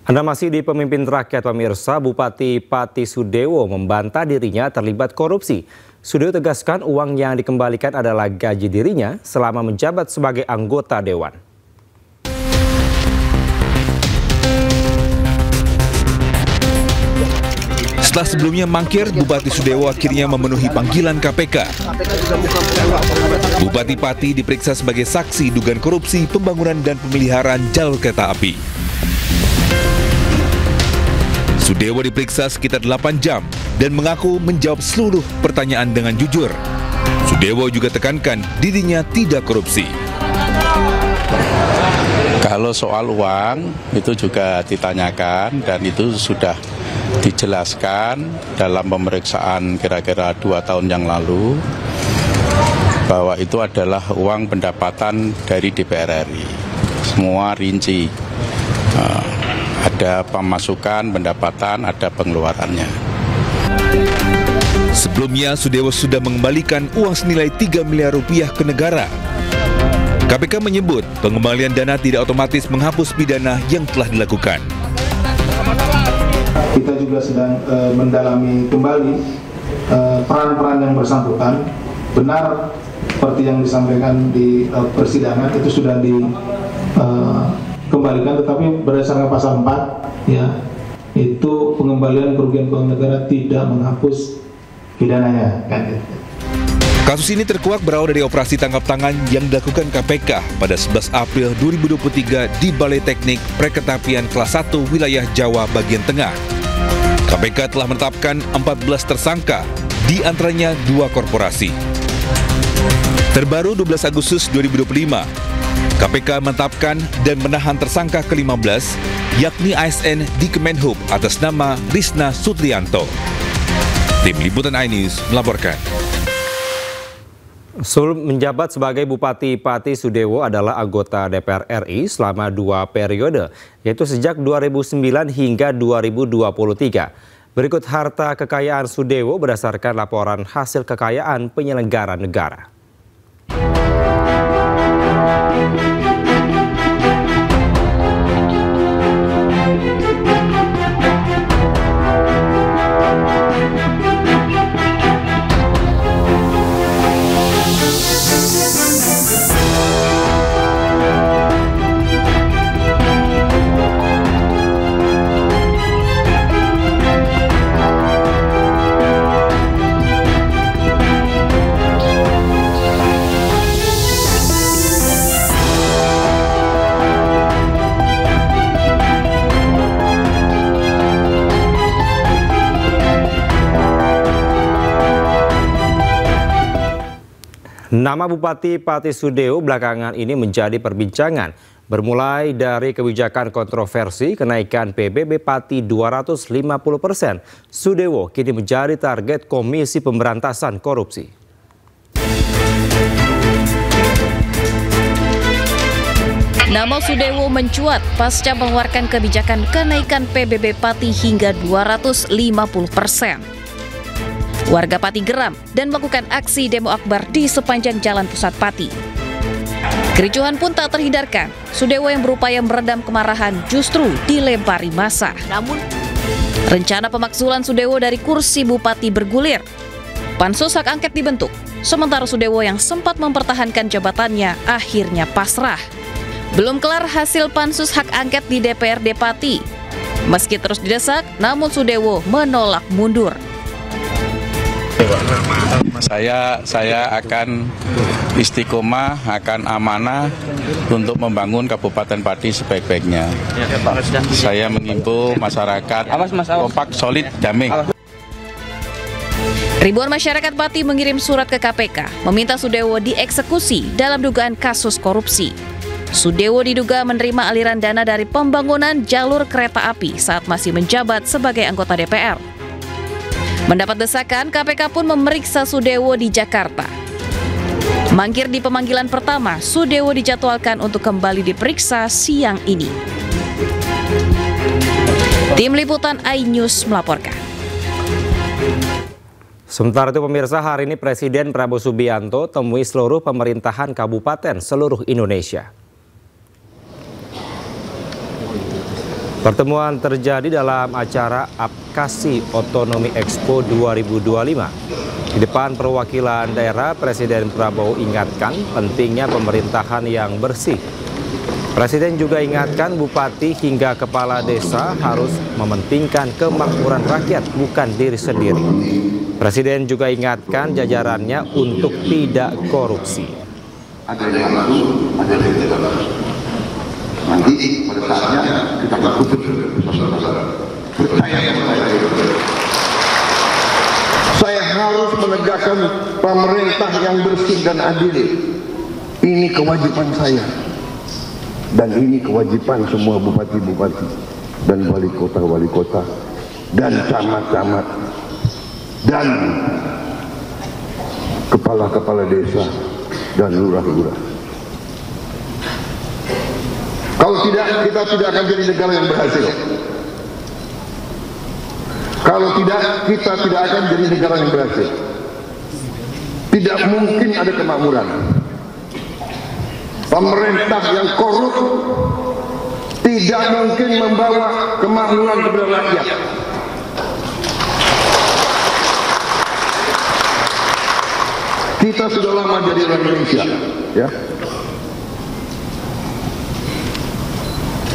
Anda masih di Pemimpin Rakyat pemirsa. Bupati Pati Sudewo membantah dirinya terlibat korupsi. Sudewo tegaskan uang yang dikembalikan adalah gaji dirinya selama menjabat sebagai anggota dewan. Setelah sebelumnya mangkir, Bupati Sudewo akhirnya memenuhi panggilan KPK. Bupati Pati diperiksa sebagai saksi dugaan korupsi pembangunan dan pemeliharaan jalur kereta api. Sudewo diperiksa sekitar 8 jam dan mengaku menjawab seluruh pertanyaan dengan jujur. Sudewo juga tekankan dirinya tidak korupsi. Kalau soal uang itu juga ditanyakan dan itu sudah dijelaskan dalam pemeriksaan kira-kira 2 tahun yang lalu bahwa itu adalah uang pendapatan dari DPR RI. Semua rinci. Ada pemasukan, pendapatan, ada pengeluarannya. Sebelumnya, Sudewo sudah mengembalikan uang senilai 3 miliar rupiah ke negara. KPK menyebut pengembalian dana tidak otomatis menghapus pidana yang telah dilakukan. Kita juga sedang mendalami kembali peran-peran yang bersangkutan. Benar seperti yang disampaikan di persidangan itu sudah dikembalikan, tetapi berdasarkan pasal 4 ya, itu pengembalian kerugian keuangan negara tidak menghapus pidananya kan. Kasus ini terkuak berawal dari operasi tangkap tangan yang dilakukan KPK pada 11 April 2023 di Balai Teknik Perkeretapian Kelas 1 wilayah Jawa bagian tengah. KPK telah menetapkan 14 tersangka, di antaranya 2 korporasi. Terbaru 12 Agustus 2025, KPK menetapkan dan menahan tersangka ke-15, yakni ASN di Kemenhub atas nama Risna Sutrianto. Tim Liputan iNews melaporkan. Sebelum menjabat sebagai Bupati Pati Sudewo adalah anggota DPR RI selama 2 periode, yaitu sejak 2009 hingga 2023. Berikut harta kekayaan Sudewo berdasarkan laporan hasil kekayaan penyelenggara negara. Nama Bupati Pati Sudewo belakangan ini menjadi perbincangan. Bermulai dari kebijakan kontroversi kenaikan PBB Pati 250%, Sudewo kini menjadi target Komisi Pemberantasan Korupsi. Nama Sudewo mencuat pasca mengeluarkan kebijakan kenaikan PBB Pati hingga 250%. Warga Pati geram dan melakukan aksi demo akbar di sepanjang jalan pusat Pati. Kericuhan pun tak terhindarkan. Sudewo yang berupaya meredam kemarahan justru dilempari massa. Namun, rencana pemakzulan Sudewo dari kursi Bupati bergulir. Pansus hak angket dibentuk, sementara Sudewo yang sempat mempertahankan jabatannya akhirnya pasrah. Belum kelar hasil pansus hak angket di DPRD Pati. Meski terus didesak, namun Sudewo menolak mundur. Saya akan istiqomah, akan amanah untuk membangun Kabupaten Pati sebaik-baiknya. Saya mengimbau masyarakat kompak, solid, damai. Ribuan masyarakat Pati mengirim surat ke KPK meminta Sudewo dieksekusi dalam dugaan kasus korupsi. Sudewo diduga menerima aliran dana dari pembangunan jalur kereta api saat masih menjabat sebagai anggota DPR. Mendapat desakan, KPK pun memeriksa Sudewo di Jakarta. Mangkir di pemanggilan pertama, Sudewo dijadwalkan untuk kembali diperiksa siang ini. Tim Liputan iNews melaporkan. Sementara itu pemirsa, hari ini Presiden Prabowo Subianto temui seluruh pemerintahan kabupaten seluruh Indonesia. Pertemuan terjadi dalam acara Apkasi Otonomi Expo 2025. Di depan perwakilan daerah, Presiden Prabowo ingatkan pentingnya pemerintahan yang bersih. Presiden juga ingatkan bupati hingga kepala desa harus mementingkan kemakmuran rakyat, bukan diri sendiri. Presiden juga ingatkan jajarannya untuk tidak korupsi. Ada yang lalu, ada yang tidak lalu. Nanti pada saatnya kita lakukan saya harus menegakkan pemerintah yang bersih dan adil. Ini kewajiban saya. Dan ini kewajiban semua bupati-bupati dan wali kota dan camat-camat dan kepala-kepala desa dan lurah-lurah. Kalau tidak, kita tidak akan jadi negara yang berhasil. Kalau tidak, kita tidak akan jadi negara yang berhasil. Tidak mungkin ada kemakmuran. Pemerintah yang korup tidak mungkin membawa kemakmuran kepada rakyat. Kita sudah lama jadi orang Indonesia, ya.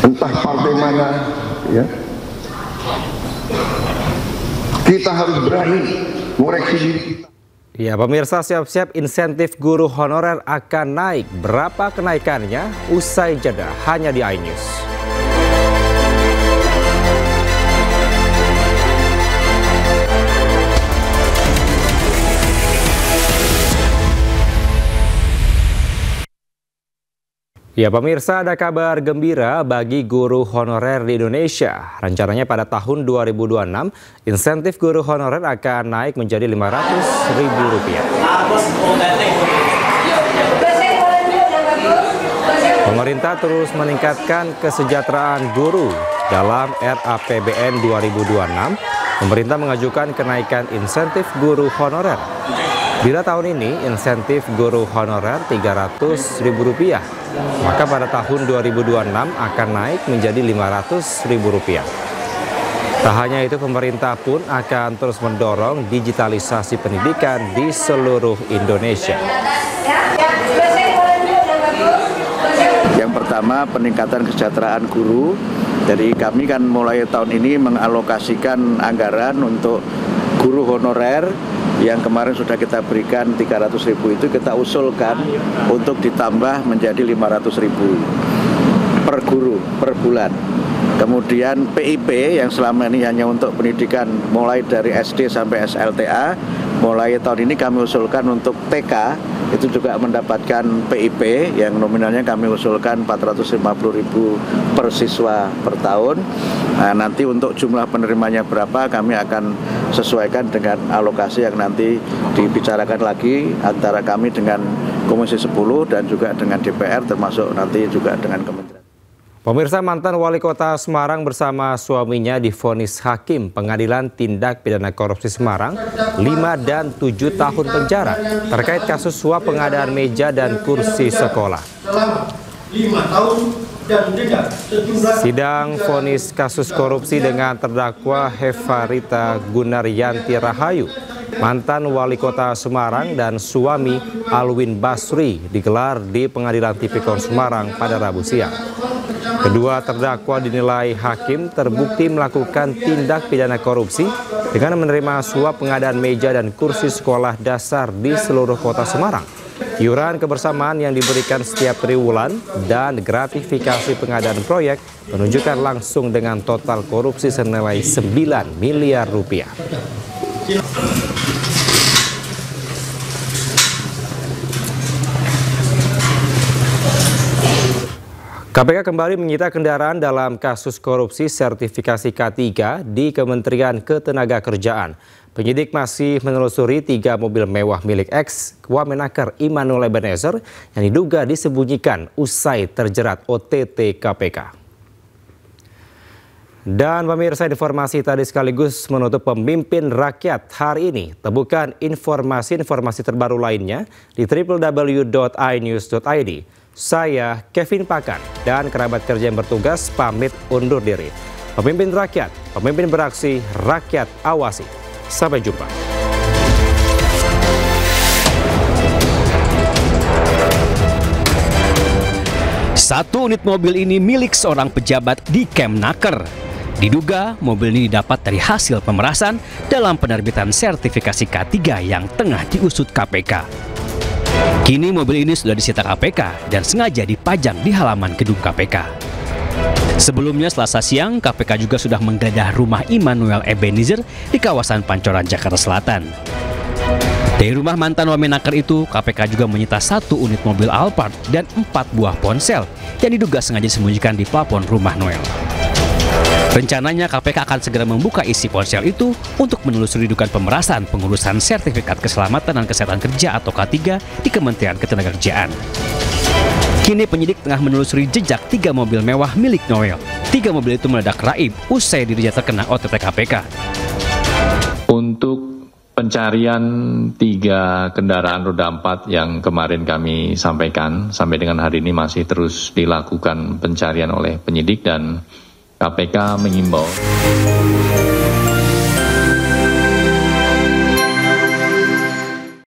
Entah partai mana, ya. Kita harus berani mengoreksi diri kita. Ya, pemirsa, siap-siap insentif guru honorer akan naik. Berapa kenaikannya? Usai jeda hanya di iNews. Ya, pemirsa, ada kabar gembira bagi guru honorer di Indonesia. Rencananya pada tahun 2026, insentif guru honorer akan naik menjadi Rp500.000. Pemerintah terus meningkatkan kesejahteraan guru. Dalam RAPBN 2026, pemerintah mengajukan kenaikan insentif guru honorer. Bila tahun ini insentif guru honorer Rp300.000, maka pada tahun 2026 akan naik menjadi Rp500.000. Tak hanya itu, pemerintah pun akan terus mendorong digitalisasi pendidikan di seluruh Indonesia. Yang pertama, peningkatan kesejahteraan guru. Jadi kami kan mulai tahun ini mengalokasikan anggaran untuk guru honorer yang kemarin sudah kita berikan Rp300.000 itu kita usulkan untuk ditambah menjadi Rp500.000 per guru per bulan. Kemudian PIP yang selama ini hanya untuk pendidikan mulai dari SD sampai SLTA, mulai tahun ini kami usulkan untuk TK itu juga mendapatkan PIP yang nominalnya kami usulkan Rp450.000 per siswa per tahun. Nah, nanti untuk jumlah penerimanya berapa kami akan sesuaikan dengan alokasi yang nanti dibicarakan lagi antara kami dengan Komisi 10 dan juga dengan DPR, termasuk nanti juga dengan Kementerian. Pemirsa, mantan Wali Kota Semarang bersama suaminya divonis Hakim Pengadilan Tindak Pidana Korupsi Semarang 5 dan 7 tahun penjara terkait kasus suap pengadaan meja dan kursi sekolah. Selama 5 tahun dan denda sejumlah. Sidang vonis kasus korupsi dengan terdakwa Hefarita Gunaryanti Rahayu, mantan Wali Kota Semarang, dan suami Alwin Basri digelar di Pengadilan Tipikor Semarang pada Rabu siang. Kedua terdakwa dinilai hakim terbukti melakukan tindak pidana korupsi dengan menerima suap pengadaan meja dan kursi sekolah dasar di seluruh kota Semarang, iuran kebersamaan yang diberikan setiap triwulan, dan gratifikasi pengadaan proyek menunjukkan langsung dengan total korupsi senilai 9 miliar rupiah. KPK kembali menyita kendaraan dalam kasus korupsi sertifikasi K3 di Kementerian Ketenagakerjaan. Penyidik masih menelusuri 3 mobil mewah milik ex-Wamenaker Immanuel Ebenezer yang diduga disembunyikan usai terjerat OTT KPK. Dan pemirsa, informasi tadi sekaligus menutup Pemimpin Rakyat hari ini. Temukan informasi-informasi terbaru lainnya di www.inews.id. Saya Kevin Pakan dan kerabat kerja yang bertugas pamit undur diri. Pemimpin rakyat, pemimpin beraksi, rakyat awasi. Sampai jumpa. Satu unit mobil ini milik seorang pejabat di Kemnaker. Diduga mobil ini didapat dari hasil pemerasan dalam penerbitan sertifikasi K3 yang tengah diusut KPK. Kini mobil ini sudah disita KPK dan sengaja dipajang di halaman gedung KPK. Sebelumnya Selasa siang, KPK juga sudah menggeledah rumah Immanuel Ebenezer di kawasan Pancoran, Jakarta Selatan. Dari rumah mantan Wamenaker itu, KPK juga menyita 1 unit mobil Alphard dan 4 buah ponsel yang diduga sengaja disembunyikan di plafon rumah Noel. Rencananya KPK akan segera membuka isi ponsel itu untuk menelusuri dugaan pemerasan pengurusan sertifikat keselamatan dan kesehatan kerja atau K3 di Kementerian Ketenagakerjaan. Kini penyidik tengah menelusuri jejak 3 mobil mewah milik Noel. 3 mobil itu meledak raib usai dirinya terkena OTT KPK. Untuk pencarian 3 kendaraan roda 4 yang kemarin kami sampaikan, sampai dengan hari ini masih terus dilakukan pencarian oleh penyidik dan KPK mengimbau